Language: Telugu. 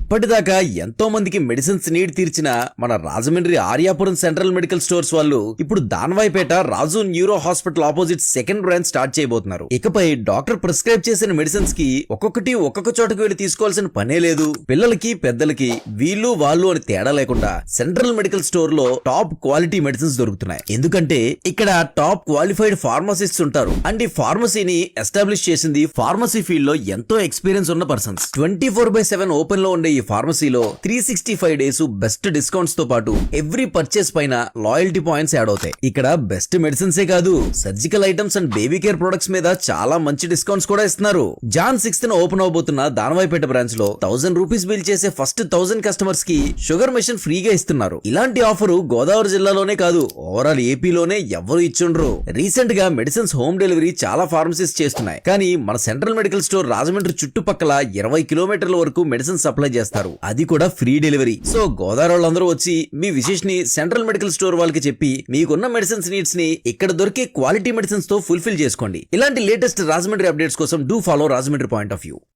ఇప్పటిదాకా ఎంతో మందికి మెడిసిన్స్ నీడ్ తీర్చిన మన Rajahmundry Aryapuram central medical stores వాళ్ళు ఇప్పుడు Danavaipeta Raju neuro hospital opposite second branch start చేయబోతున్నారు. ఇకపై డాక్టర్ ప్రిస్క్రైబ్ చేసిన మెడిసిన్స్ కి ఒక్కొక్కటి ఒక్కొక్క చోటకు వెళ్లి తీసుకోవాల్సిన పనే లేదు. పిల్లలకి పెద్దలకి వీళ్ళు వాళ్ళు అని తేడా లేకుండా సెంట్రల్ మెడికల్ స్టోర్ లో టాప్ క్వాలిటీ మెడిసిన్స్ దొరుకుతున్నాయి. ఎందుకంటే ఇక్కడ టాప్ క్వాలిఫైడ్ ఫార్మసిస్ట్స్ ఉంటారు. అండ్ ఈ ఫార్మసీని ఎస్టాబ్లిష్ చేసింది ఫార్మసీ ఫీల్డ్ లో ఎంతో ఎక్స్పీరియన్స్ ఉన్న పర్సన్స్. 24/7 ఓపెన్ లో ఉండే ఈ ఫార్మసీలో 365 డేస్ బెస్ట్ డిస్కౌంట్స్ తో పాటు ఎవ్రీ పర్చేస్ పైన లాయల్టీ పాయింట్స్ యాడ్ అవుతాయి. ఇక్కడ బెస్ట్ మెడిసిన్సే కాదు, surgical items and baby care products మీద చాలా మంచి డిస్కౌంట్స్ కూడా ఇస్తున్నారు. జాన్ 6th ఓపెన్ అవబోతున్న దానవాయిపేట బ్రాంచ్ లో 1000 రూపీస్ బిల్ చేసే ఫస్ట్ 1000 కస్టమర్స్ కి షుగర్ మెషిన్ ఫ్రీగా ఇస్తున్నారు. ఇలాంటి ఆఫర్ గోదావరి జిల్లాలోనే కాదు, ఓవరాల్ ఏపీలోనే ఎవరు ఇచ్చుండ్రు. రీసెంట్ గా మెడిసిన్స్ హోమ్ డెలివరీ చాలా ఫార్మసీస్ చేస్తున్నాయి. కానీ మన సెంట్రల్ మెడికల్ స్టోర్ రాజమండ్రి చుట్టుపక్కల 20 కిలోమీటర్ల వరకు మెడిసిన్ సప్లై చేస్తారు. అది కూడా ఫ్రీ డెలివరీ. సో గోదావరి వాళ్ళందరూ వచ్చి మీ విషెస్ ని సెంట్రల్ మెడికల్ స్టోర్ వాళ్ళకి చెప్పి మీకున్న మెడిసిన్స్ నీడ్స్ ని ఇక్కడ దొరికే క్వాలిటీ మెడిసిన్స్ తో ఫుల్ఫిల్ చేసుకోండి. ఇలాంటి లేటెస్ట్ రాజమండ్రి అప్డేట్స్ కోసం do follow Rajahmundry point of view.